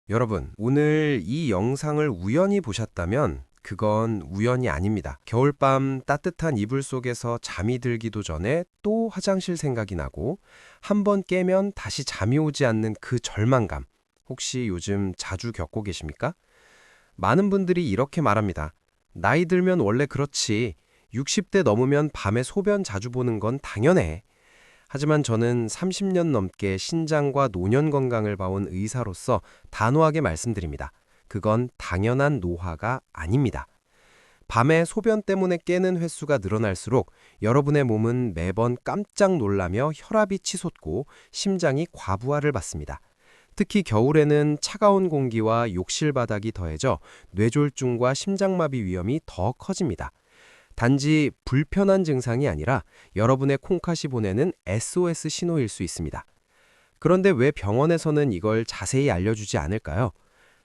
여러분, 오늘 이 영상을 우연히 보셨다면 그건 우연이 아닙니다. 겨울밤 따뜻한 이불 속에서 잠이 들기도 전에 또 화장실 생각이 나고 한 번 깨면 다시 잠이 오지 않는 그 절망감. 혹시 요즘 자주 겪고 계십니까? 많은 분들이 이렇게 말합니다. 나이 들면 원래 그렇지. 60대 넘으면 밤에 소변 자주 보는 건 당연해. 하지만 저는 30년 넘게 신장과 노년 건강을 봐온 의사로서 단호하게 말씀드립니다. 그건 당연한 노화가 아닙니다. 밤에 소변 때문에 깨는 횟수가 늘어날수록 여러분의 몸은 매번 깜짝 놀라며 혈압이 치솟고 심장이 과부하를 받습니다. 특히 겨울에는 차가운 공기와 욕실 바닥이 더해져 뇌졸중과 심장마비 위험이 더 커집니다. 단지 불편한 증상이 아니라 여러분의 콩팥이 보내는 SOS 신호일 수 있습니다. 그런데 왜 병원에서는 이걸 자세히 알려주지 않을까요?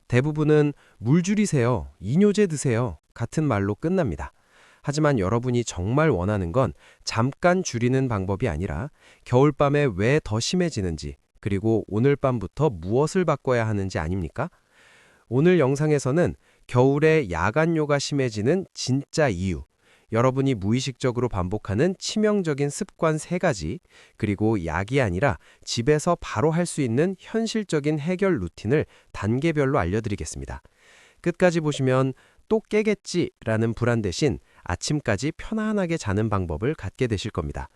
대부분은 물 줄이세요, 이뇨제 드세요 같은 말로 끝납니다. 하지만 여러분이 정말 원하는 건 잠깐 줄이는 방법이 아니라 겨울밤에 왜 더 심해지는지, 그리고 오늘 밤부터 무엇을 바꿔야 하는지 아닙니까? 오늘 영상에서는 겨울에 야간뇨가 심해지는 진짜 이유, 여러분이 무의식적으로 반복하는 치명적인 습관 3가지, 그리고 약이 아니라 집에서 바로 할 수 있는 현실적인 해결 루틴을 단계별로 알려드리겠습니다. 끝까지 보시면 또 깨겠지라는 불안 대신 아침까지 편안하게 자는 방법을 갖게 되실 겁니다.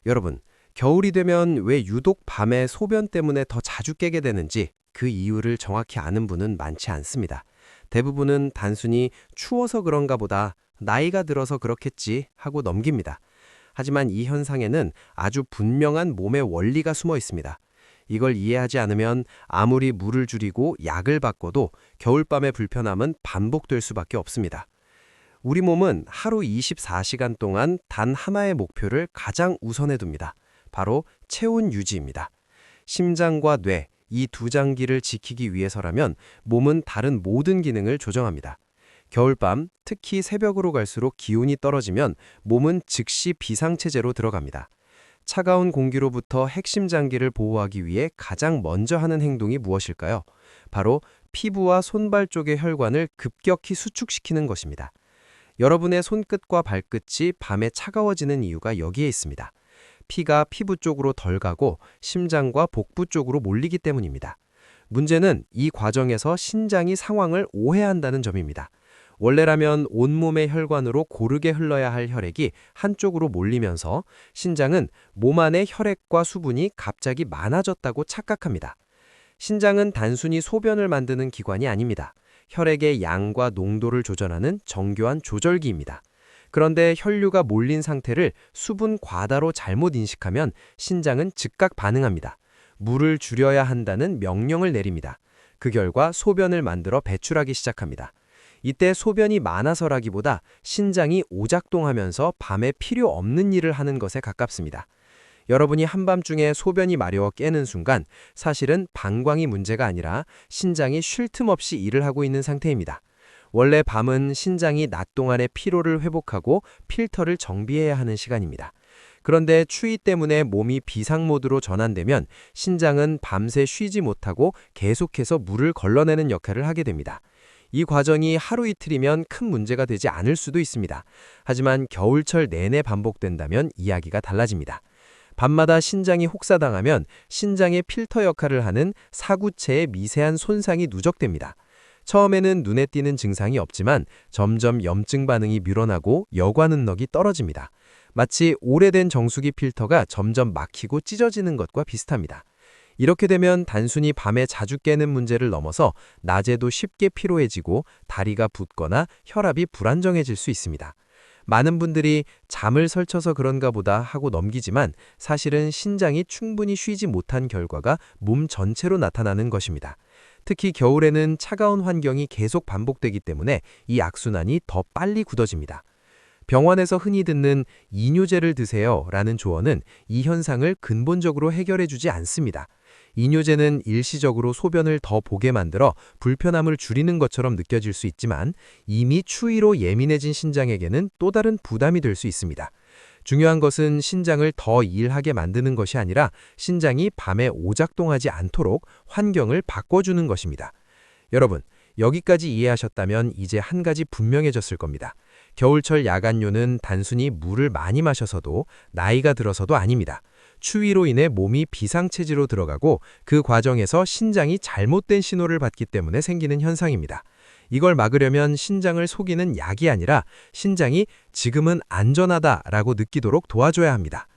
여러분, 겨울이 되면 왜 유독 밤에 소변 때문에 더 자주 깨게 되는지 그 이유를 정확히 아는 분은 많지 않습니다. 대부분은 단순히 추워서 그런가 보다, 나이가 들어서 그렇겠지 하고 넘깁니다. 하지만 이 현상에는 아주 분명한 몸의 원리가 숨어 있습니다. 이걸 이해하지 않으면 아무리 물을 줄이고 약을 바꿔도 겨울밤의 불편함은 반복될 수밖에 없습니다. 우리 몸은 하루 24시간 동안 단 하나의 목표를 가장 우선에 둡니다. 바로 체온 유지입니다. 심장과 뇌, 이 두 장기를 지키기 위해서라면 몸은 다른 모든 기능을 조정합니다. 겨울밤, 특히 새벽으로 갈수록 기온이 떨어지면 몸은 즉시 비상체제로 들어갑니다. 차가운 공기로부터 핵심 장기를 보호하기 위해 가장 먼저 하는 행동이 무엇일까요? 바로 피부와 손발 쪽의 혈관을 급격히 수축시키는 것입니다. 여러분의 손끝과 발끝이 밤에 차가워지는 이유가 여기에 있습니다. 피가 피부 쪽으로 덜 가고 심장과 복부 쪽으로 몰리기 때문입니다. 문제는 이 과정에서 신장이 상황을 오해한다는 점입니다. 원래라면 온몸의 혈관으로 고르게 흘러야 할 혈액이 한쪽으로 몰리면서 신장은 몸 안의 혈액과 수분이 갑자기 많아졌다고 착각합니다. 신장은 단순히 소변을 만드는 기관이 아닙니다. 혈액의 양과 농도를 조절하는 정교한 조절기입니다. 그런데 혈류가 몰린 상태를 수분 과다로 잘못 인식하면 신장은 즉각 반응합니다. 물을 줄여야 한다는 명령을 내립니다. 그 결과 소변을 만들어 배출하기 시작합니다. 이때 소변이 많아서라기보다 신장이 오작동하면서 밤에 필요 없는 일을 하는 것에 가깝습니다. 여러분이 한밤중에 소변이 마려워 깨는 순간 사실은 방광이 문제가 아니라 신장이 쉴 틈 없이 일을 하고 있는 상태입니다. 원래 밤은 신장이 낮 동안의 피로를 회복하고 필터를 정비해야 하는 시간입니다. 그런데 추위 때문에 몸이 비상 모드로 전환되면 신장은 밤새 쉬지 못하고 계속해서 물을 걸러내는 역할을 하게 됩니다. 이 과정이 하루 이틀이면 큰 문제가 되지 않을 수도 있습니다. 하지만 겨울철 내내 반복된다면 이야기가 달라집니다. 밤마다 신장이 혹사당하면 신장의 필터 역할을 하는 사구체의 미세한 손상이 누적됩니다. 처음에는 눈에 띄는 증상이 없지만 점점 염증 반응이 밀어나고 여과 능력이 떨어집니다. 마치 오래된 정수기 필터가 점점 막히고 찢어지는 것과 비슷합니다. 이렇게 되면 단순히 밤에 자주 깨는 문제를 넘어서 낮에도 쉽게 피로해지고 다리가 붓거나 혈압이 불안정해질 수 있습니다. 많은 분들이 잠을 설쳐서 그런가 보다 하고 넘기지만 사실은 신장이 충분히 쉬지 못한 결과가 몸 전체로 나타나는 것입니다. 특히 겨울에는 차가운 환경이 계속 반복되기 때문에 이 악순환이 더 빨리 굳어집니다. 병원에서 흔히 듣는 이뇨제를 드세요 라는 조언은 이 현상을 근본적으로 해결해주지 않습니다. 이뇨제는 일시적으로 소변을 더 보게 만들어 불편함을 줄이는 것처럼 느껴질 수 있지만 이미 추위로 예민해진 신장에게는 또 다른 부담이 될 수 있습니다. 중요한 것은 신장을 더 일하게 만드는 것이 아니라 신장이 밤에 오작동하지 않도록 환경을 바꿔주는 것입니다. 여러분, 여기까지 이해하셨다면 이제 한 가지 분명해졌을 겁니다. 겨울철 야간요는 단순히 물을 많이 마셔서도 나이가 들어서도 아닙니다. 추위로 인해 몸이 비상체제로 들어가고 그 과정에서 신장이 잘못된 신호를 받기 때문에 생기는 현상입니다. 이걸 막으려면 신장을 속이는 약이 아니라 신장이 지금은 안전하다라고 느끼도록 도와줘야 합니다.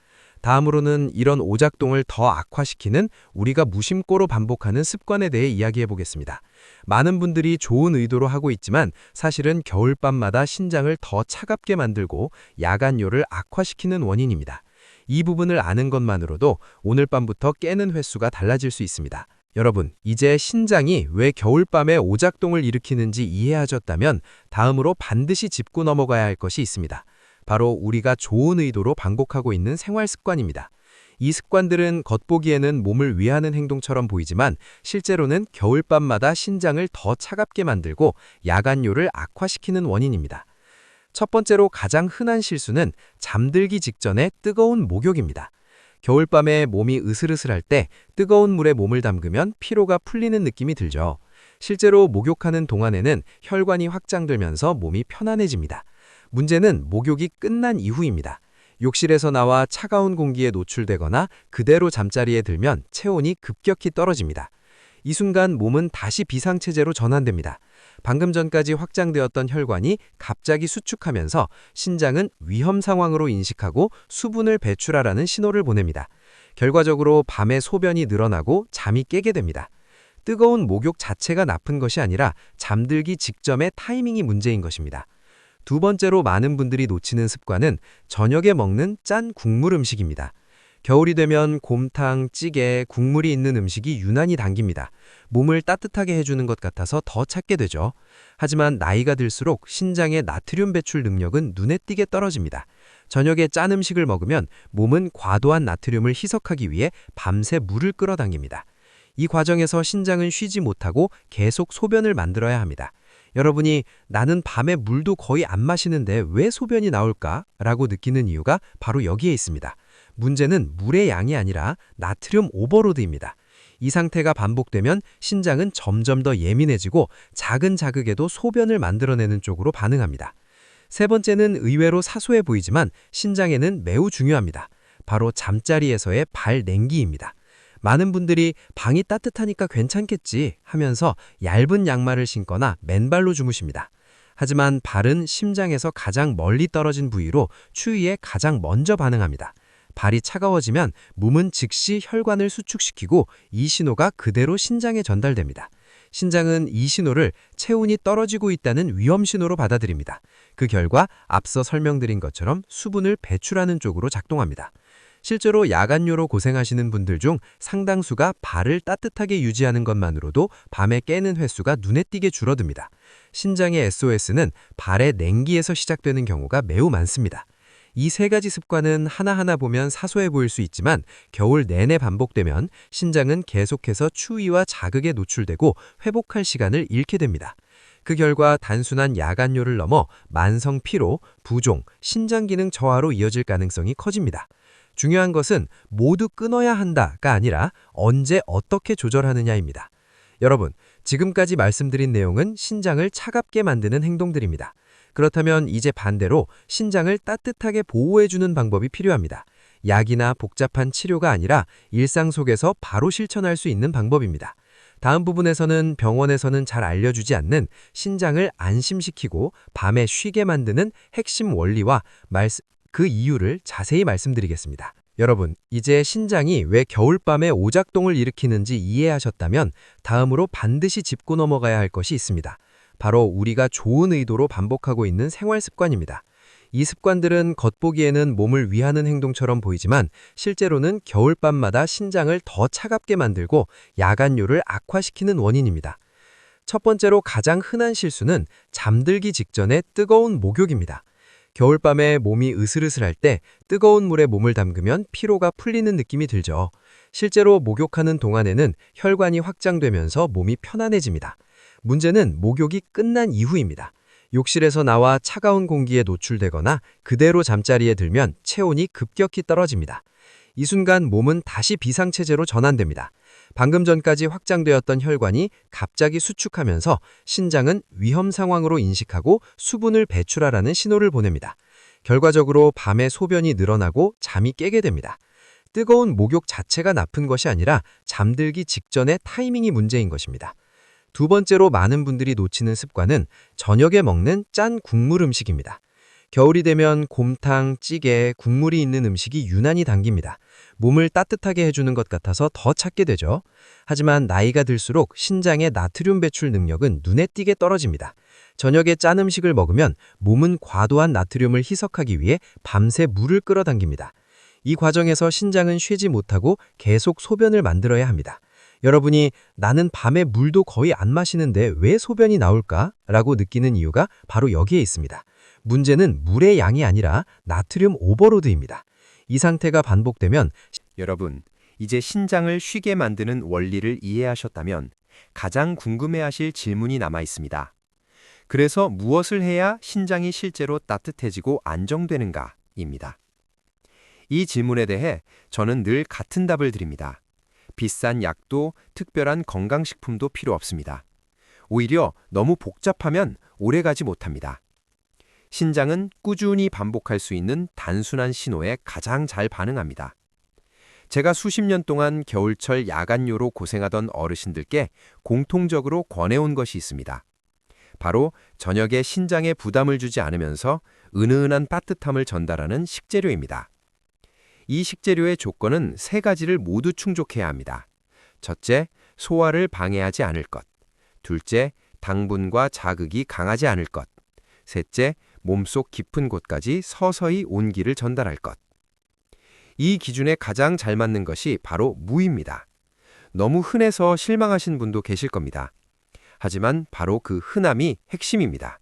다음으로는 이런 오작동을 더 악화시키는 우리가 무심코로 반복하는 습관에 대해 이야기해 보겠습니다. 많은 분들이 좋은 의도로 하고 있지만 사실은 겨울밤마다 신장을 더 차갑게 만들고 야간요를 악화시키는 원인입니다. 이 부분을 아는 것만으로도 오늘 밤부터 깨는 횟수가 달라질 수 있습니다. 여러분, 이제 신장이 왜 겨울밤에 오작동을 일으키는지 이해하셨다면 다음으로 반드시 짚고 넘어가야 할 것이 있습니다. 바로 우리가 좋은 의도로 반복하고 있는 생활 습관입니다. 이 습관들은 겉보기에는 몸을 위하는 행동처럼 보이지만 실제로는 겨울밤마다 신장을 더 차갑게 만들고 야간요를 악화시키는 원인입니다. 첫 번째로 가장 흔한 실수는 잠들기 직전에 뜨거운 목욕입니다. 겨울밤에 몸이 으슬으슬할 때 뜨거운 물에 몸을 담그면 피로가 풀리는 느낌이 들죠. 실제로 목욕하는 동안에는 혈관이 확장되면서 몸이 편안해집니다. 문제는 목욕이 끝난 이후입니다. 욕실에서 나와 차가운 공기에 노출되거나 그대로 잠자리에 들면 체온이 급격히 떨어집니다. 이 순간 몸은 다시 비상체제로 전환됩니다. 방금 전까지 확장되었던 혈관이 갑자기 수축하면서 신장은 위험 상황으로 인식하고 수분을 배출하라는 신호를 보냅니다. 결과적으로 밤에 소변이 늘어나고 잠이 깨게 됩니다. 뜨거운 목욕 자체가 나쁜 것이 아니라 잠들기 직전의 타이밍이 문제인 것입니다. 두 번째로 많은 분들이 놓치는 습관은 저녁에 먹는 짠 국물 음식입니다. 겨울이 되면 곰탕, 찌개, 국물이 있는 음식이 유난히 당깁니다. 몸을 따뜻하게 해주는 것 같아서 더 찾게 되죠. 하지만 나이가 들수록 신장의 나트륨 배출 능력은 눈에 띄게 떨어집니다. 저녁에 짠 음식을 먹으면 몸은 과도한 나트륨을 희석하기 위해 밤새 물을 끌어당깁니다. 이 과정에서 신장은 쉬지 못하고 계속 소변을 만들어야 합니다. 여러분이 나는 밤에 물도 거의 안 마시는데 왜 소변이 나올까? 라고 느끼는 이유가 바로 여기에 있습니다. 문제는 물의 양이 아니라 나트륨 오버로드입니다. 이 상태가 반복되면 신장은 점점 더 예민해지고 작은 자극에도 소변을 만들어내는 쪽으로 반응합니다. 세 번째는 의외로 사소해 보이지만 신장에는 매우 중요합니다. 바로 잠자리에서의 발 냉기입니다. 많은 분들이 방이 따뜻하니까 괜찮겠지 하면서 얇은 양말을 신거나 맨발로 주무십니다. 하지만 발은 심장에서 가장 멀리 떨어진 부위로 추위에 가장 먼저 반응합니다. 발이 차가워지면 몸은 즉시 혈관을 수축시키고 이 신호가 그대로 신장에 전달됩니다. 신장은 이 신호를 체온이 떨어지고 있다는 위험 신호로 받아들입니다. 그 결과 앞서 설명드린 것처럼 수분을 배출하는 쪽으로 작동합니다. 실제로 야간요로 고생하시는 분들 중 상당수가 발을 따뜻하게 유지하는 것만으로도 밤에 깨는 횟수가 눈에 띄게 줄어듭니다. 신장의 SOS는 발의 냉기에서 시작되는 경우가 매우 많습니다. 이 세 가지 습관은 하나하나 보면 사소해 보일 수 있지만 겨울 내내 반복되면 신장은 계속해서 추위와 자극에 노출되고 회복할 시간을 잃게 됩니다. 그 결과 단순한 야간요를 넘어 만성 피로, 부종, 신장 기능 저하로 이어질 가능성이 커집니다. 중요한 것은 모두 끊어야 한다가 아니라 언제 어떻게 조절하느냐입니다. 여러분, 지금까지 말씀드린 내용은 신장을 차갑게 만드는 행동들입니다. 그렇다면 이제 반대로 신장을 따뜻하게 보호해주는 방법이 필요합니다. 약이나 복잡한 치료가 아니라 일상 속에서 바로 실천할 수 있는 방법입니다. 다음 부분에서는 병원에서는 잘 알려주지 않는 신장을 안심시키고 밤에 쉬게 만드는 핵심 원리와 그 이유를 자세히 말씀드리겠습니다. 여러분, 이제 신장이 왜 겨울밤에 오작동을 일으키는지 이해하셨다면 다음으로 반드시 짚고 넘어가야 할 것이 있습니다. 바로 우리가 좋은 의도로 반복하고 있는 생활 습관입니다. 이 습관들은 겉보기에는 몸을 위하는 행동처럼 보이지만 실제로는 겨울밤마다 신장을 더 차갑게 만들고 야간요를 악화시키는 원인입니다. 첫 번째로 가장 흔한 실수는 잠들기 직전에 뜨거운 목욕입니다. 겨울밤에 몸이 으슬으슬할 때 뜨거운 물에 몸을 담그면 피로가 풀리는 느낌이 들죠. 실제로 목욕하는 동안에는 혈관이 확장되면서 몸이 편안해집니다. 문제는 목욕이 끝난 이후입니다. 욕실에서 나와 차가운 공기에 노출되거나 그대로 잠자리에 들면 체온이 급격히 떨어집니다. 이 순간 몸은 다시 비상체제로 전환됩니다. 방금 전까지 확장되었던 혈관이 갑자기 수축하면서 신장은 위험 상황으로 인식하고 수분을 배출하라는 신호를 보냅니다. 결과적으로 밤에 소변이 늘어나고 잠이 깨게 됩니다. 뜨거운 목욕 자체가 나쁜 것이 아니라 잠들기 직전의 타이밍이 문제인 것입니다. 두 번째로 많은 분들이 놓치는 습관은 저녁에 먹는 짠 국물 음식입니다. 겨울이 되면 곰탕, 찌개, 국물이 있는 음식이 유난히 당깁니다. 몸을 따뜻하게 해주는 것 같아서 더 찾게 되죠. 하지만 나이가 들수록 신장의 나트륨 배출 능력은 눈에 띄게 떨어집니다. 저녁에 짠 음식을 먹으면 몸은 과도한 나트륨을 희석하기 위해 밤새 물을 끌어당깁니다. 이 과정에서 신장은 쉬지 못하고 계속 소변을 만들어야 합니다. 여러분이 나는 밤에 물도 거의 안 마시는데 왜 소변이 나올까? 라고 느끼는 이유가 바로 여기에 있습니다. 문제는 물의 양이 아니라 나트륨 오버로드입니다. 이 상태가 반복되면 여러분, 이제 신장을 쉬게 만드는 원리를 이해하셨다면 가장 궁금해하실 질문이 남아 있습니다. 그래서 무엇을 해야 신장이 실제로 따뜻해지고 안정되는가입니다. 이 질문에 대해 저는 늘 같은 답을 드립니다. 비싼 약도 특별한 건강식품도 필요 없습니다. 오히려 너무 복잡하면 오래가지 못합니다. 신장은 꾸준히 반복할 수 있는 단순한 신호에 가장 잘 반응합니다. 제가 수십 년 동안 겨울철 야간요로 고생하던 어르신들께 공통적으로 권해온 것이 있습니다. 바로 저녁에 신장에 부담을 주지 않으면서 은은한 따뜻함을 전달하는 식재료입니다. 이 식재료의 조건은 세 가지를 모두 충족해야 합니다. 첫째, 소화를 방해하지 않을 것. 둘째, 당분과 자극이 강하지 않을 것. 셋째, 몸속 깊은 곳까지 서서히 온기를 전달할 것. 이 기준에 가장 잘 맞는 것이 바로 무입니다. 너무 흔해서 실망하신 분도 계실 겁니다. 하지만 바로 그 흔함이 핵심입니다.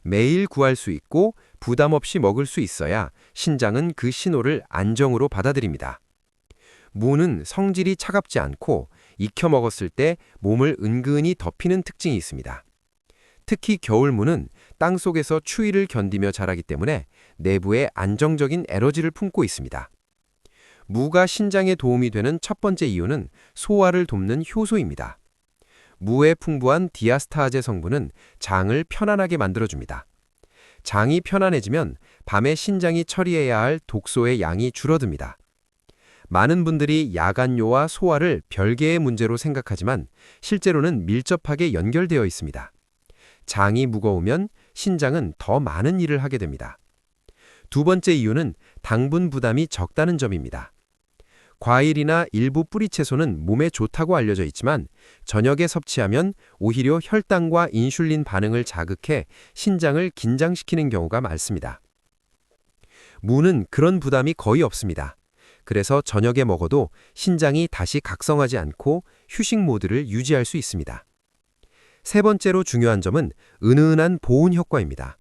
매일 구할 수 있고 부담 없이 먹을 수 있어야 신장은 그 신호를 안정으로 받아들입니다. 무는 성질이 차갑지 않고 익혀 먹었을 때 몸을 은근히 덮이는 특징이 있습니다. 특히 겨울무는 땅속에서 추위를 견디며 자라기 때문에 내부에 안정적인 에너지를 품고 있습니다. 무가 신장에 도움이 되는 첫 번째 이유는 소화를 돕는 효소입니다. 무의 풍부한 디아스타아제 성분은 장을 편안하게 만들어줍니다. 장이 편안해지면 밤에 신장이 처리해야 할 독소의 양이 줄어듭니다. 많은 분들이 야간요와 소화를 별개의 문제로 생각하지만 실제로는 밀접하게 연결되어 있습니다. 장이 무거우면 신장은 더 많은 일을 하게 됩니다. 두 번째 이유는 당분 부담이 적다는 점입니다. 과일이나 일부 뿌리채소는 몸에 좋다고 알려져 있지만 저녁에 섭취하면 오히려 혈당과 인슐린 반응을 자극해 신장을 긴장시키는 경우가 많습니다. 무는 그런 부담이 거의 없습니다. 그래서 저녁에 먹어도 신장이 다시 각성하지 않고 휴식 모드를 유지할 수 있습니다. 세 번째로 중요한 점은 은은한 보온 효과입니다.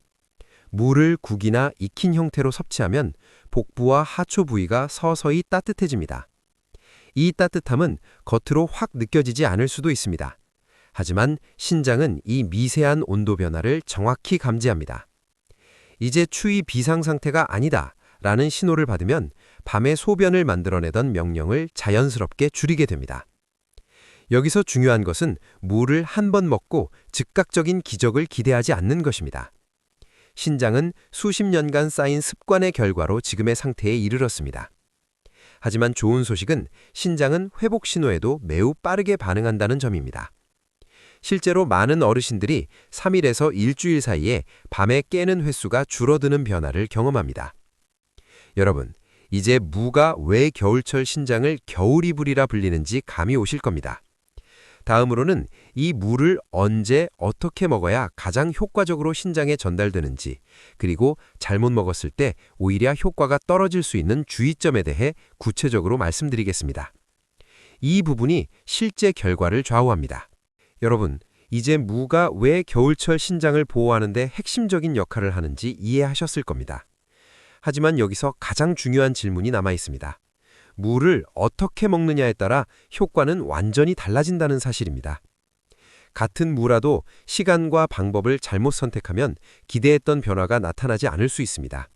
무를 국이나 익힌 형태로 섭취하면 복부와 하초 부위가 서서히 따뜻해집니다. 이 따뜻함은 겉으로 확 느껴지지 않을 수도 있습니다. 하지만 신장은 이 미세한 온도 변화를 정확히 감지합니다. 이제 추위 비상 상태가 아니다 라는 신호를 받으면 밤에 소변을 만들어내던 명령을 자연스럽게 줄이게 됩니다. 여기서 중요한 것은 무를 한 번 먹고 즉각적인 기적을 기대하지 않는 것입니다. 신장은 수십 년간 쌓인 습관의 결과로 지금의 상태에 이르렀습니다. 하지만 좋은 소식은 신장은 회복 신호에도 매우 빠르게 반응한다는 점입니다. 실제로 많은 어르신들이 3일에서 일주일 사이에 밤에 깨는 횟수가 줄어드는 변화를 경험합니다. 여러분, 이제 무가 왜 겨울철 신장을 겨울이불이라 불리는지 감이 오실 겁니다. 다음으로는 이 무를 언제 어떻게 먹어야 가장 효과적으로 신장에 전달되는지, 그리고 잘못 먹었을 때 오히려 효과가 떨어질 수 있는 주의점에 대해 구체적으로 말씀드리겠습니다. 이 부분이 실제 결과를 좌우합니다. 여러분, 이제 무가 왜 겨울철 신장을 보호하는 데 핵심적인 역할을 하는지 이해하셨을 겁니다. 하지만 여기서 가장 중요한 질문이 남아 있습니다. 무를 어떻게 먹느냐에 따라 효과는 완전히 달라진다는 사실입니다. 같은 무라도 시간과 방법을 잘못 선택하면 기대했던 변화가 나타나지 않을 수 있습니다.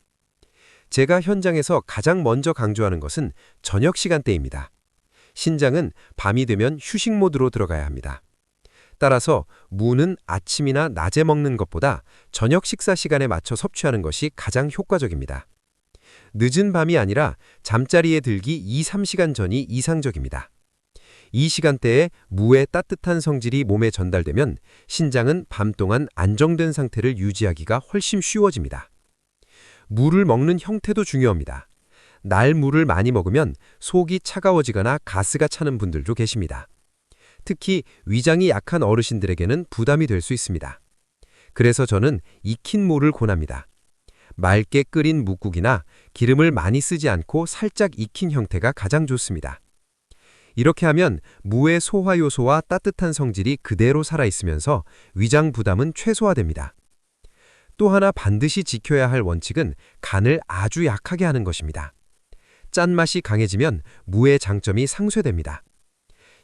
제가 현장에서 가장 먼저 강조하는 것은 저녁 시간대입니다. 신장은 밤이 되면 휴식 모드로 들어가야 합니다. 따라서 무는 아침이나 낮에 먹는 것보다 저녁 식사 시간에 맞춰 섭취하는 것이 가장 효과적입니다. 늦은 밤이 아니라 잠자리에 들기 2~3시간 전이 이상적입니다. 이 시간대에 무의 따뜻한 성질이 몸에 전달되면 신장은 밤 동안 안정된 상태를 유지하기가 훨씬 쉬워집니다. 물을 먹는 형태도 중요합니다. 날 물을 많이 먹으면 속이 차가워지거나 가스가 차는 분들도 계십니다. 특히 위장이 약한 어르신들에게는 부담이 될 수 있습니다. 그래서 저는 익힌 무를 권합니다. 맑게 끓인 뭇국이나 기름을 많이 쓰지 않고 살짝 익힌 형태가 가장 좋습니다. 이렇게 하면 무의 소화 요소와 따뜻한 성질이 그대로 살아있으면서 위장 부담은 최소화됩니다. 또 하나 반드시 지켜야 할 원칙은 간을 아주 약하게 하는 것입니다. 짠맛이 강해지면 무의 장점이 상쇄됩니다.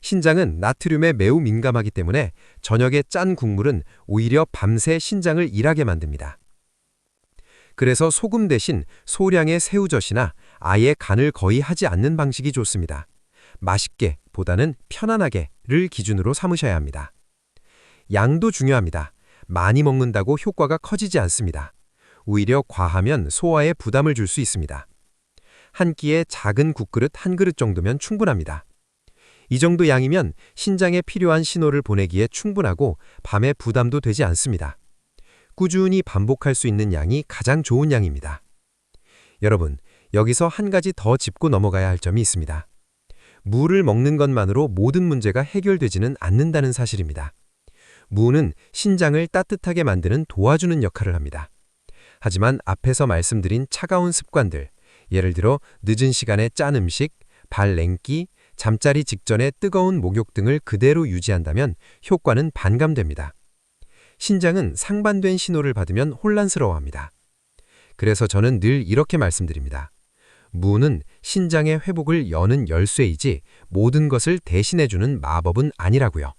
신장은 나트륨에 매우 민감하기 때문에 저녁에 짠 국물은 오히려 밤새 신장을 일하게 만듭니다. 그래서 소금 대신 소량의 새우젓이나 아예 간을 거의 하지 않는 방식이 좋습니다. 맛있게 보다는 편안하게를 기준으로 삼으셔야 합니다. 양도 중요합니다. 많이 먹는다고 효과가 커지지 않습니다. 오히려 과하면 소화에 부담을 줄 수 있습니다. 한 끼에 작은 국그릇 한 그릇 정도면 충분합니다. 이 정도 양이면 신장에 필요한 신호를 보내기에 충분하고 밤에 부담도 되지 않습니다. 꾸준히 반복할 수 있는 양이 가장 좋은 양입니다. 여러분, 여기서 한 가지 더 짚고 넘어가야 할 점이 있습니다. 무를 먹는 것만으로 모든 문제가 해결되지는 않는다는 사실입니다. 무는 신장을 따뜻하게 만드는 도와주는 역할을 합니다. 하지만 앞에서 말씀드린 차가운 습관들, 예를 들어 늦은 시간에 짠 음식, 발 냉기, 잠자리 직전에 뜨거운 목욕 등을 그대로 유지한다면 효과는 반감됩니다. 신장은 상반된 신호를 받으면 혼란스러워합니다. 그래서 저는 늘 이렇게 말씀드립니다. 무는 신장의 회복을 여는 열쇠이지 모든 것을 대신해주는 마법은 아니라고요.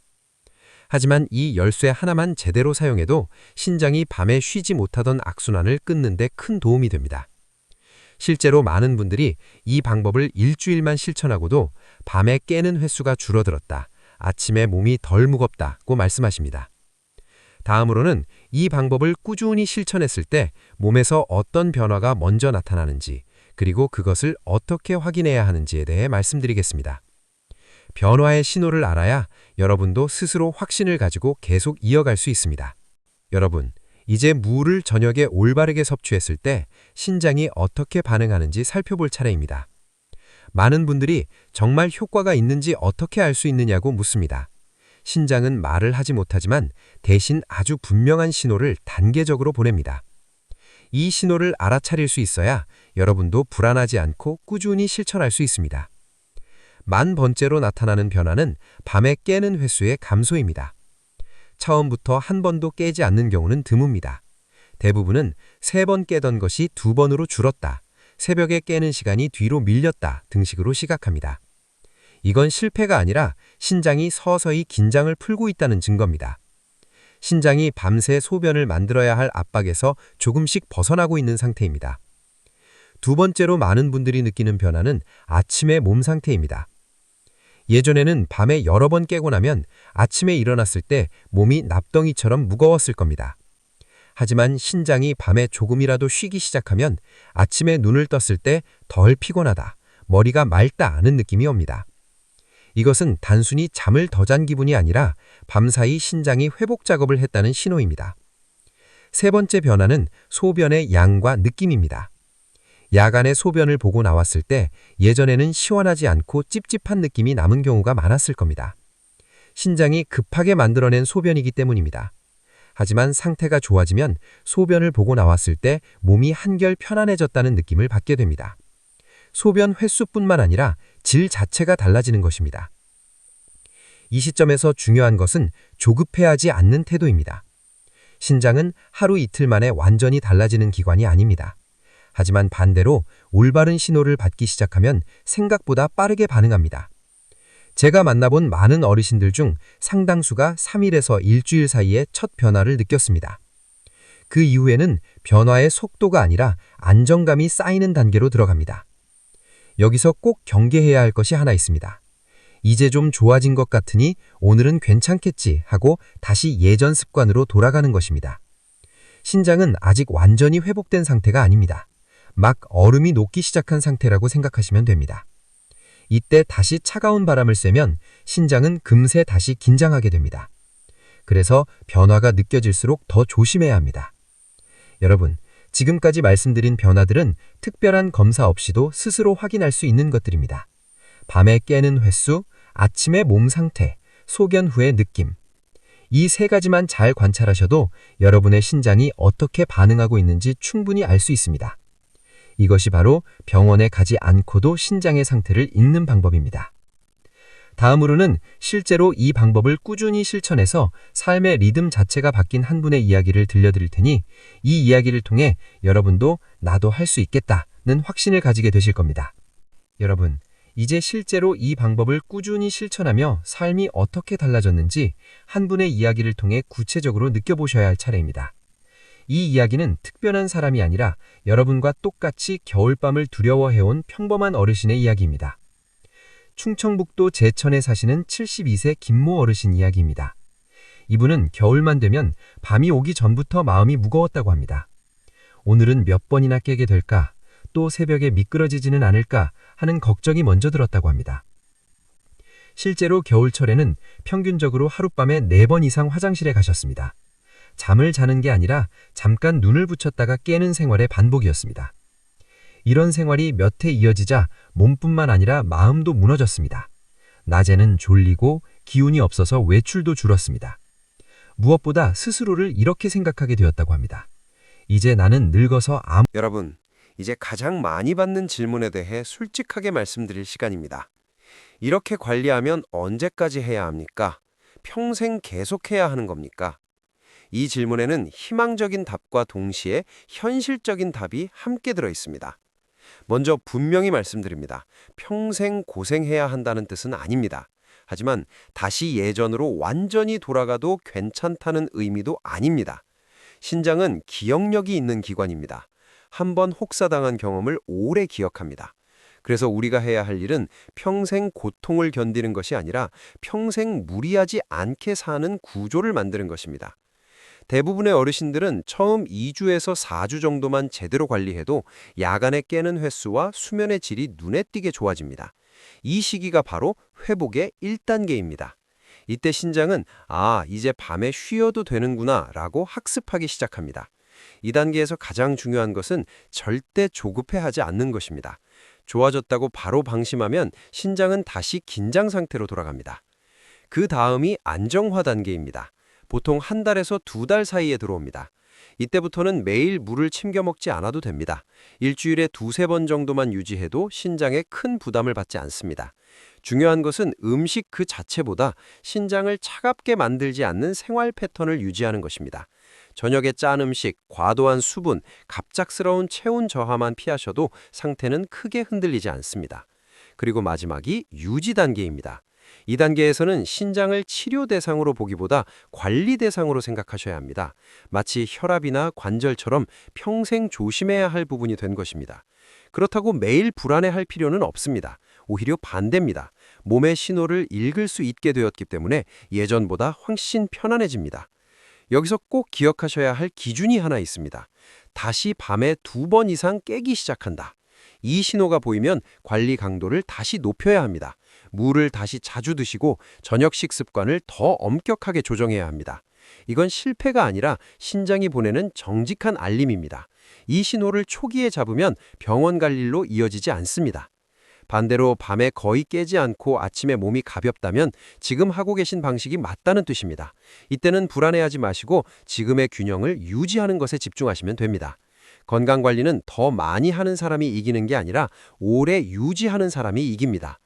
하지만 이 열쇠 하나만 제대로 사용해도 신장이 밤에 쉬지 못하던 악순환을 끊는 데 큰 도움이 됩니다. 실제로 많은 분들이 이 방법을 일주일만 실천하고도 밤에 깨는 횟수가 줄어들었다, 아침에 몸이 덜 무겁다고 말씀하십니다. 다음으로는 이 방법을 꾸준히 실천했을 때 몸에서 어떤 변화가 먼저 나타나는지, 그리고 그것을 어떻게 확인해야 하는지에 대해 말씀드리겠습니다. 변화의 신호를 알아야 여러분도 스스로 확신을 가지고 계속 이어갈 수 있습니다. 여러분, 이제 무를 저녁에 올바르게 섭취했을 때 신장이 어떻게 반응하는지 살펴볼 차례입니다. 많은 분들이 정말 효과가 있는지 어떻게 알 수 있느냐고 묻습니다. 신장은 말을 하지 못하지만 대신 아주 분명한 신호를 단계적으로 보냅니다. 이 신호를 알아차릴 수 있어야 여러분도 불안하지 않고 꾸준히 실천할 수 있습니다. 만 번째로 나타나는 변화는 밤에 깨는 횟수의 감소입니다. 처음부터 한 번도 깨지 않는 경우는 드뭅니다. 대부분은 3번 깨던 것이 2번으로 줄었다, 새벽에 깨는 시간이 뒤로 밀렸다 등식으로 시각합니다. 이건 실패가 아니라 신장이 서서히 긴장을 풀고 있다는 증거입니다. 신장이 밤새 소변을 만들어야 할 압박에서 조금씩 벗어나고 있는 상태입니다. 두 번째로 많은 분들이 느끼는 변화는 아침의 몸 상태입니다. 예전에는 밤에 여러 번 깨고 나면 아침에 일어났을 때 몸이 납덩이처럼 무거웠을 겁니다. 하지만 신장이 밤에 조금이라도 쉬기 시작하면 아침에 눈을 떴을 때 덜 피곤하다, 머리가 맑다는 느낌이 옵니다. 이것은 단순히 잠을 더 잔 기분이 아니라 밤사이 신장이 회복 작업을 했다는 신호입니다. 세 번째 변화는 소변의 양과 느낌입니다. 야간에 소변을 보고 나왔을 때 예전에는 시원하지 않고 찝찝한 느낌이 남은 경우가 많았을 겁니다. 신장이 급하게 만들어낸 소변이기 때문입니다. 하지만 상태가 좋아지면 소변을 보고 나왔을 때 몸이 한결 편안해졌다는 느낌을 받게 됩니다. 소변 횟수뿐만 아니라 질 자체가 달라지는 것입니다. 이 시점에서 중요한 것은 조급해하지 않는 태도입니다. 신장은 하루 이틀 만에 완전히 달라지는 기관이 아닙니다. 하지만 반대로 올바른 신호를 받기 시작하면 생각보다 빠르게 반응합니다. 제가 만나본 많은 어르신들 중 상당수가 3일에서 일주일 사이에 첫 변화를 느꼈습니다. 그 이후에는 변화의 속도가 아니라 안정감이 쌓이는 단계로 들어갑니다. 여기서 꼭 경계해야 할 것이 하나 있습니다. 이제 좀 좋아진 것 같으니 오늘은 괜찮겠지 하고 다시 예전 습관으로 돌아가는 것입니다. 신장은 아직 완전히 회복된 상태가 아닙니다. 막 얼음이 녹기 시작한 상태라고 생각하시면 됩니다. 이때 다시 차가운 바람을 쐬면 신장은 금세 다시 긴장하게 됩니다. 그래서 변화가 느껴질수록 더 조심해야 합니다. 여러분, 지금까지 말씀드린 변화들은 특별한 검사 없이도 스스로 확인할 수 있는 것들입니다. 밤에 깨는 횟수, 아침의 몸 상태, 소견 후의 느낌. 이 세 가지만 잘 관찰하셔도 여러분의 신장이 어떻게 반응하고 있는지 충분히 알 수 있습니다. 이것이 바로 병원에 가지 않고도 신장의 상태를 읽는 방법입니다. 다음으로는 실제로 이 방법을 꾸준히 실천해서 삶의 리듬 자체가 바뀐 한 분의 이야기를 들려드릴 테니 이 이야기를 통해 여러분도 나도 할 수 있겠다는 확신을 가지게 되실 겁니다. 여러분, 이제 실제로 이 방법을 꾸준히 실천하며 삶이 어떻게 달라졌는지 한 분의 이야기를 통해 구체적으로 느껴보셔야 할 차례입니다. 이 이야기는 특별한 사람이 아니라 여러분과 똑같이 겨울밤을 두려워해온 평범한 어르신의 이야기입니다. 충청북도 제천에 사시는 72세 김모 어르신 이야기입니다. 이분은 겨울만 되면 밤이 오기 전부터 마음이 무거웠다고 합니다. 오늘은 몇 번이나 깨게 될까? 또 새벽에 미끄러지지는 않을까 하는 걱정이 먼저 들었다고 합니다. 실제로 겨울철에는 평균적으로 하룻밤에 4번 이상 화장실에 가셨습니다. 잠을 자는 게 아니라 잠깐 눈을 붙였다가 깨는 생활의 반복이었습니다. 이런 생활이 몇 해 이어지자 몸뿐만 아니라 마음도 무너졌습니다. 낮에는 졸리고 기운이 없어서 외출도 줄었습니다. 무엇보다 스스로를 이렇게 생각하게 되었다고 합니다. 이제 나는 늙어서 여러분, 이제 가장 많이 받는 질문에 대해 솔직하게 말씀드릴 시간입니다. 이렇게 관리하면 언제까지 해야 합니까? 평생 계속해야 하는 겁니까? 이 질문에는 희망적인 답과 동시에 현실적인 답이 함께 들어 있습니다. 먼저 분명히 말씀드립니다. 평생 고생해야 한다는 뜻은 아닙니다. 하지만 다시 예전으로 완전히 돌아가도 괜찮다는 의미도 아닙니다. 신장은 기억력이 있는 기관입니다. 한번 혹사당한 경험을 오래 기억합니다. 그래서 우리가 해야 할 일은 평생 고통을 견디는 것이 아니라 평생 무리하지 않게 사는 구조를 만드는 것입니다. 대부분의 어르신들은 처음 2주에서 4주 정도만 제대로 관리해도 야간에 깨는 횟수와 수면의 질이 눈에 띄게 좋아집니다. 이 시기가 바로 회복의 1단계입니다. 이때 신장은 이제 밤에 쉬어도 되는구나 라고 학습하기 시작합니다. 이 단계에서 가장 중요한 것은 절대 조급해하지 않는 것입니다. 좋아졌다고 바로 방심하면 신장은 다시 긴장 상태로 돌아갑니다. 그 다음이 안정화 단계입니다. 보통 한 달에서 2달 사이에 들어옵니다. 이때부터는 매일 물을 챙겨 먹지 않아도 됩니다. 일주일에 2~3번 정도만 유지해도 신장에 큰 부담을 받지 않습니다. 중요한 것은 음식 그 자체보다 신장을 차갑게 만들지 않는 생활 패턴을 유지하는 것입니다. 저녁에 짠 음식, 과도한 수분, 갑작스러운 체온 저하만 피하셔도 상태는 크게 흔들리지 않습니다. 그리고 마지막이 유지 단계입니다. 이 단계에서는 신장을 치료 대상으로 보기보다 관리 대상으로 생각하셔야 합니다. 마치 혈압이나 관절처럼 평생 조심해야 할 부분이 된 것입니다. 그렇다고 매일 불안해할 필요는 없습니다. 오히려 반대입니다. 몸의 신호를 읽을 수 있게 되었기 때문에 예전보다 훨씬 편안해집니다. 여기서 꼭 기억하셔야 할 기준이 하나 있습니다. 다시 밤에 2번 이상 깨기 시작한다. 이 신호가 보이면 관리 강도를 다시 높여야 합니다. 물을 다시 자주 드시고 저녁 식습관을 더 엄격하게 조정해야 합니다. 이건 실패가 아니라 신장이 보내는 정직한 알림입니다. 이 신호를 초기에 잡으면 병원 갈 일로 이어지지 않습니다. 반대로 밤에 거의 깨지 않고 아침에 몸이 가볍다면 지금 하고 계신 방식이 맞다는 뜻입니다. 이때는 불안해하지 마시고 지금의 균형을 유지하는 것에 집중하시면 됩니다. 건강관리는 더 많이 하는 사람이 이기는 게 아니라 오래 유지하는 사람이 이깁니다.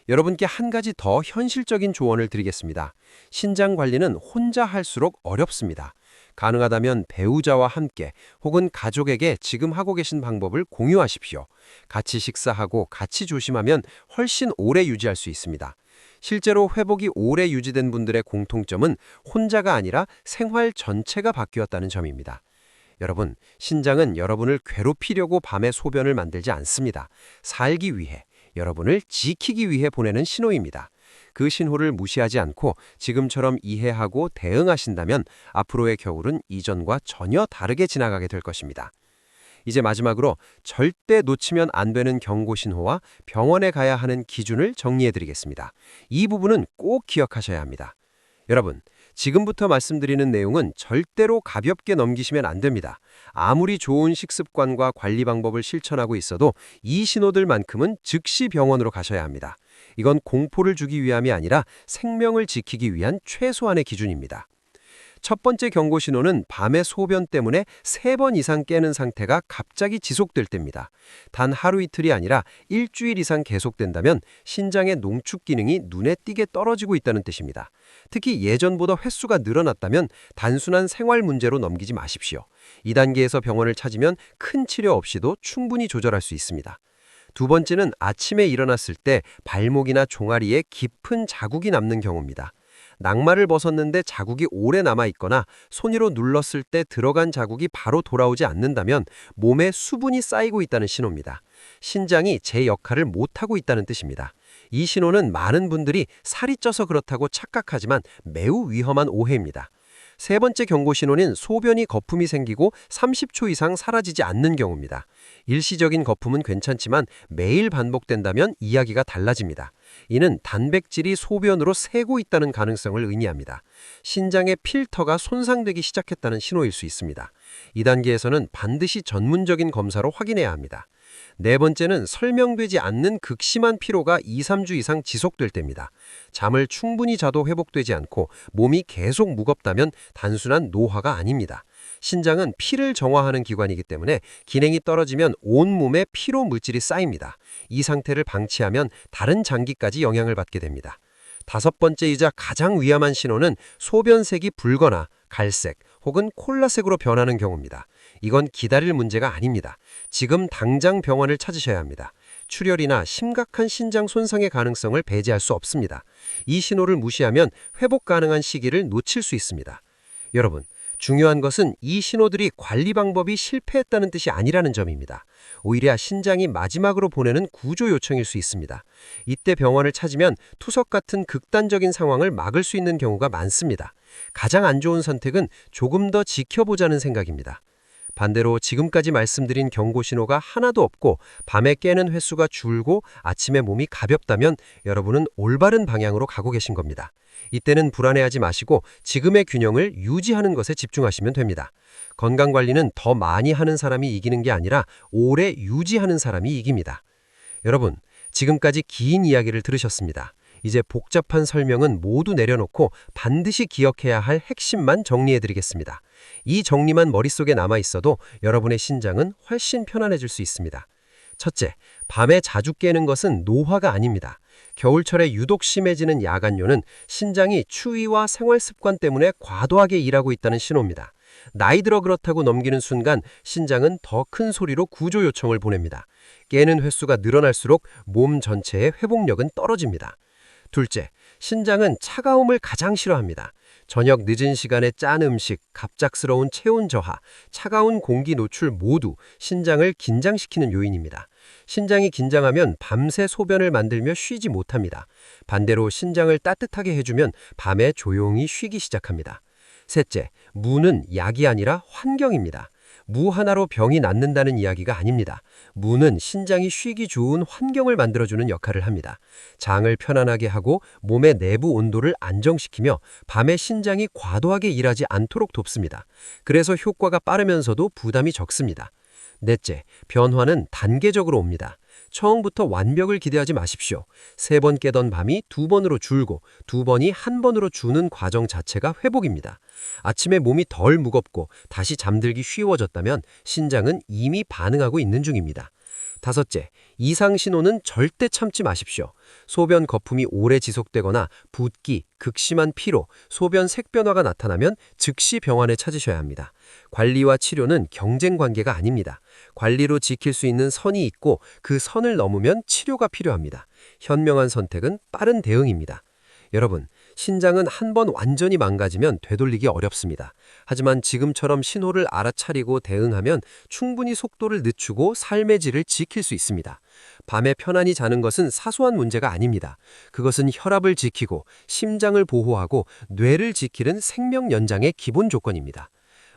여러분께 한 가지 더 현실적인 조언을 드리겠습니다. 신장 관리는 혼자 할수록 어렵습니다. 가능하다면 배우자와 함께 혹은 가족에게 지금 하고 계신 방법을 공유하십시오. 같이 식사하고 같이 조심하면 훨씬 오래 유지할 수 있습니다. 실제로 회복이 오래 유지된 분들의 공통점은 혼자가 아니라 생활 전체가 바뀌었다는 점입니다. 여러분, 신장은 여러분을 괴롭히려고 밤에 소변을 만들지 않습니다. 살기 위해, 여러분을 지키기 위해 보내는 신호입니다. 그 신호를 무시하지 않고 지금처럼 이해하고 대응하신다면 앞으로의 겨울은 이전과 전혀 다르게 지나가게 될 것입니다. 이제 마지막으로 절대 놓치면 안 되는 경고 신호와 병원에 가야 하는 기준을 정리해 드리겠습니다. 이 부분은 꼭 기억하셔야 합니다. 여러분, 지금부터 말씀드리는 내용은 절대로 가볍게 넘기시면 안 됩니다. 아무리 좋은 식습관과 관리 방법을 실천하고 있어도 이 신호들만큼은 즉시 병원으로 가셔야 합니다. 이건 공포를 주기 위함이 아니라 생명을 지키기 위한 최소한의 기준입니다. 첫 번째 경고 신호는 밤에 소변 때문에 3번 이상 깨는 상태가 갑자기 지속될 때입니다. 단 하루 이틀이 아니라 일주일 이상 계속된다면 신장의 농축 기능이 눈에 띄게 떨어지고 있다는 뜻입니다. 특히 예전보다 횟수가 늘어났다면 단순한 생활 문제로 넘기지 마십시오. 2단계에서 병원을 찾으면 큰 치료 없이도 충분히 조절할 수 있습니다. 두 번째는 아침에 일어났을 때 발목이나 종아리에 깊은 자국이 남는 경우입니다. 낙마를 벗었는데 자국이 오래 남아있거나 손으로 눌렀을 때 들어간 자국이 바로 돌아오지 않는다면 몸에 수분이 쌓이고 있다는 신호입니다. 신장이 제 역할을 못하고 있다는 뜻입니다. 이 신호는 많은 분들이 살이 쪄서 그렇다고 착각하지만 매우 위험한 오해입니다. 세 번째 경고 신호는 소변이 거품이 생기고 30초 이상 사라지지 않는 경우입니다. 일시적인 거품은 괜찮지만 매일 반복된다면 이야기가 달라집니다. 이는 단백질이 소변으로 새고 있다는 가능성을 의미합니다. 신장의 필터가 손상되기 시작했다는 신호일 수 있습니다. 2단계에서는 반드시 전문적인 검사로 확인해야 합니다. 네 번째는 설명되지 않는 극심한 피로가 2, 3주 이상 지속될 때입니다. 잠을 충분히 자도 회복되지 않고 몸이 계속 무겁다면 단순한 노화가 아닙니다. 신장은 피를 정화하는 기관이기 때문에 기능이 떨어지면 온몸에 피로 물질이 쌓입니다. 이 상태를 방치하면 다른 장기까지 영향을 받게 됩니다. 다섯 번째이자 가장 위험한 신호는 소변색이 붉거나 갈색 혹은 콜라색으로 변하는 경우입니다. 이건 기다릴 문제가 아닙니다. 지금 당장 병원을 찾으셔야 합니다. 출혈이나 심각한 신장 손상의 가능성을 배제할 수 없습니다. 이 신호를 무시하면 회복 가능한 시기를 놓칠 수 있습니다. 여러분, 중요한 것은 이 신호들이 관리 방법이 실패했다는 뜻이 아니라는 점입니다. 오히려 신장이 마지막으로 보내는 구조 요청일 수 있습니다. 이때 병원을 찾으면 투석 같은 극단적인 상황을 막을 수 있는 경우가 많습니다. 가장 안 좋은 선택은 조금 더 지켜보자는 생각입니다. 반대로 지금까지 말씀드린 경고 신호가 하나도 없고 밤에 깨는 횟수가 줄고 아침에 몸이 가볍다면 여러분은 올바른 방향으로 가고 계신 겁니다. 이때는 불안해하지 마시고 지금의 균형을 유지하는 것에 집중하시면 됩니다. 건강관리는 더 많이 하는 사람이 이기는 게 아니라 오래 유지하는 사람이 이깁니다. 여러분, 지금까지 긴 이야기를 들으셨습니다. 이제 복잡한 설명은 모두 내려놓고 반드시 기억해야 할 핵심만 정리해드리겠습니다. 이 정리만 머릿속에 남아있어도 여러분의 신장은 훨씬 편안해질 수 있습니다. 첫째, 밤에 자주 깨는 것은 노화가 아닙니다. 겨울철에 유독 심해지는 야간요는 신장이 추위와 생활 습관 때문에 과도하게 일하고 있다는 신호입니다. 나이 들어 그렇다고 넘기는 순간 신장은 더 큰 소리로 구조 요청을 보냅니다. 깨는 횟수가 늘어날수록 몸 전체의 회복력은 떨어집니다. 둘째, 신장은 차가움을 가장 싫어합니다. 저녁 늦은 시간에 짠 음식, 갑작스러운 체온 저하, 차가운 공기 노출 모두 신장을 긴장시키는 요인입니다. 신장이 긴장하면 밤새 소변을 만들며 쉬지 못합니다. 반대로 신장을 따뜻하게 해주면 밤에 조용히 쉬기 시작합니다. 셋째, 무는 약이 아니라 환경입니다. 무 하나로 병이 낫는다는 이야기가 아닙니다. 무는 신장이 쉬기 좋은 환경을 만들어주는 역할을 합니다. 장을 편안하게 하고 몸의 내부 온도를 안정시키며 밤에 신장이 과도하게 일하지 않도록 돕습니다. 그래서 효과가 빠르면서도 부담이 적습니다. 넷째, 변화는 단계적으로 옵니다. 처음부터 완벽을 기대하지 마십시오. 3번 깨던 밤이 2번으로 줄고 2번이 1번으로 주는 과정 자체가 회복입니다. 아침에 몸이 덜 무겁고 다시 잠들기 쉬워졌다면 신장은 이미 반응하고 있는 중입니다. 다섯째, 이상 신호는 절대 참지 마십시오. 소변 거품이 오래 지속되거나 붓기, 극심한 피로, 소변 색변화가 나타나면 즉시 병원에 찾으셔야 합니다. 관리와 치료는 경쟁 관계가 아닙니다. 관리로 지킬 수 있는 선이 있고 그 선을 넘으면 치료가 필요합니다. 현명한 선택은 빠른 대응입니다. 여러분, 신장은 한 번 완전히 망가지면 되돌리기 어렵습니다. 하지만 지금처럼 신호를 알아차리고 대응하면 충분히 속도를 늦추고 삶의 질을 지킬 수 있습니다. 밤에 편안히 자는 것은 사소한 문제가 아닙니다. 그것은 혈압을 지키고 심장을 보호하고 뇌를 지키는 생명 연장의 기본 조건입니다.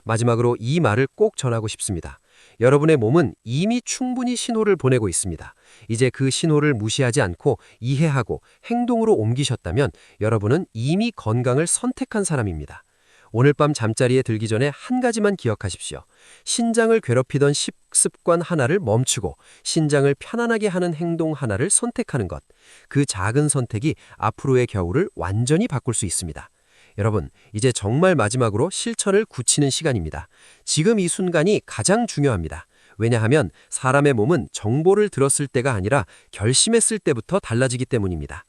마지막으로 이 말을 꼭 전하고 싶습니다. 여러분의 몸은 이미 충분히 신호를 보내고 있습니다. 이제 그 신호를 무시하지 않고 이해하고 행동으로 옮기셨다면 여러분은 이미 건강을 선택한 사람입니다. 오늘 밤 잠자리에 들기 전에 한 가지만 기억하십시오. 신장을 괴롭히던 식습관 하나를 멈추고 신장을 편안하게 하는 행동 하나를 선택하는 것. 그 작은 선택이 앞으로의 겨울을 완전히 바꿀 수 있습니다. 여러분, 이제 정말 마지막으로 실천을 굳히는 시간입니다. 지금 이 순간이 가장 중요합니다. 왜냐하면 사람의 몸은 정보를 들었을 때가 아니라 결심했을 때부터 달라지기 때문입니다.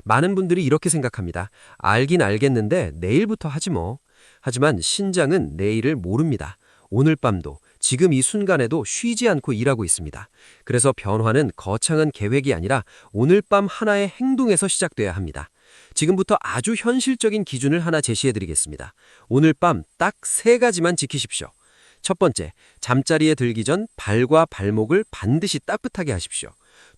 많은 분들이 이렇게 생각합니다. 알긴 알겠는데 내일부터 하지 뭐. 하지만 신장은 내일을 모릅니다. 오늘 밤도 지금 이 순간에도 쉬지 않고 일하고 있습니다. 그래서 변화는 거창한 계획이 아니라 오늘 밤 하나의 행동에서 시작돼야 합니다. 지금부터 아주 현실적인 기준을 하나 제시해드리겠습니다. 오늘 밤 딱 3가지만 지키십시오. 첫 번째, 잠자리에 들기 전 발과 발목을 반드시 따뜻하게 하십시오.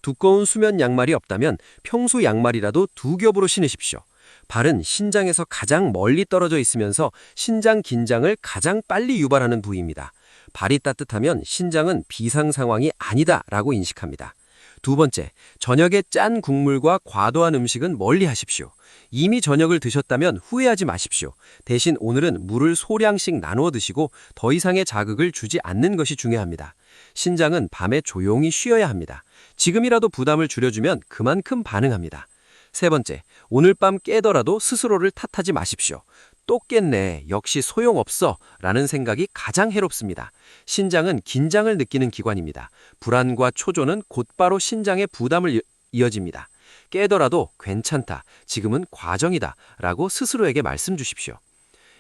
두꺼운 수면 양말이 없다면 평소 양말이라도 2겹으로 신으십시오. 발은 신장에서 가장 멀리 떨어져 있으면서 신장 긴장을 가장 빨리 유발하는 부위입니다. 발이 따뜻하면 신장은 비상 상황이 아니다라고 인식합니다. 두 번째, 저녁에 짠 국물과 과도한 음식은 멀리 하십시오. 이미 저녁을 드셨다면 후회하지 마십시오. 대신 오늘은 물을 소량씩 나누어 드시고 더 이상의 자극을 주지 않는 것이 중요합니다. 신장은 밤에 조용히 쉬어야 합니다. 지금이라도 부담을 줄여주면 그만큼 반응합니다. 세 번째, 오늘 밤 깨더라도 스스로를 탓하지 마십시오. 또 깼네, 역시 소용없어 라는 생각이 가장 해롭습니다. 신장은 긴장을 느끼는 기관입니다. 불안과 초조는 곧바로 신장의 부담을 이어집니다. 깨더라도 괜찮다, 지금은 과정이다 라고 스스로에게 말씀 주십시오.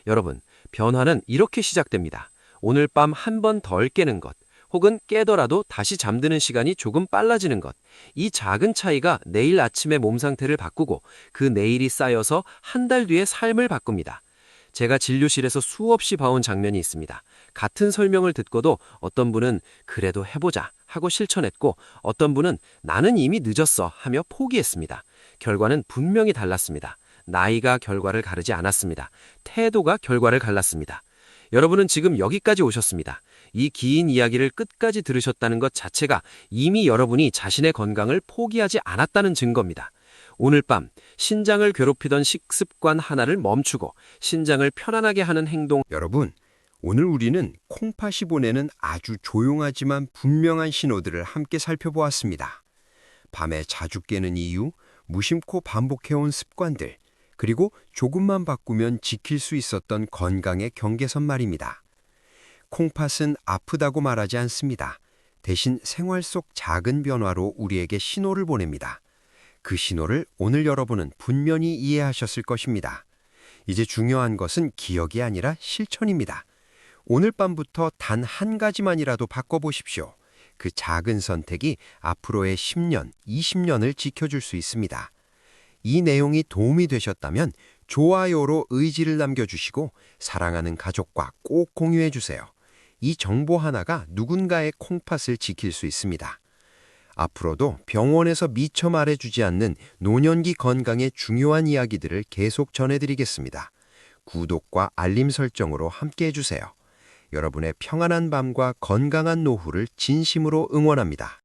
여러분, 변화는 이렇게 시작됩니다. 오늘 밤 한 번 덜 깨는 것, 혹은 깨더라도 다시 잠드는 시간이 조금 빨라지는 것. 이 작은 차이가 내일 아침의 몸 상태를 바꾸고 그 내일이 쌓여서 한 달 뒤의 삶을 바꿉니다. 제가 진료실에서 수없이 봐온 장면이 있습니다. 같은 설명을 듣고도 어떤 분은 그래도 해보자 하고 실천했고 어떤 분은 나는 이미 늦었어 하며 포기했습니다. 결과는 분명히 달랐습니다. 나이가 결과를 가르지 않았습니다. 태도가 결과를 갈랐습니다. 여러분은 지금 여기까지 오셨습니다. 이 긴 이야기를 끝까지 들으셨다는 것 자체가 이미 여러분이 자신의 건강을 포기하지 않았다는 증거입니다. 오늘 밤 신장을 괴롭히던 식습관 하나를 멈추고 신장을 편안하게 하는 행동. 여러분, 오늘 우리는 콩팥이 보내는 아주 조용하지만 분명한 신호들을 함께 살펴보았습니다. 밤에 자주 깨는 이유, 무심코 반복해온 습관들, 그리고 조금만 바꾸면 지킬 수 있었던 건강의 경계선 말입니다. 콩팥은 아프다고 말하지 않습니다. 대신 생활 속 작은 변화로 우리에게 신호를 보냅니다. 그 신호를 오늘 여러분은 분명히 이해하셨을 것입니다. 이제 중요한 것은 기억이 아니라 실천입니다. 오늘 밤부터 단 한 가지만이라도 바꿔보십시오. 그 작은 선택이 앞으로의 10년, 20년을 지켜줄 수 있습니다. 이 내용이 도움이 되셨다면 좋아요로 의지를 남겨주시고 사랑하는 가족과 꼭 공유해주세요. 이 정보 하나가 누군가의 콩팥을 지킬 수 있습니다. 앞으로도 병원에서 미처 말해주지 않는 노년기 건강의 중요한 이야기들을 계속 전해드리겠습니다. 구독과 알림 설정으로 함께 해주세요. 여러분의 평안한 밤과 건강한 노후를 진심으로 응원합니다.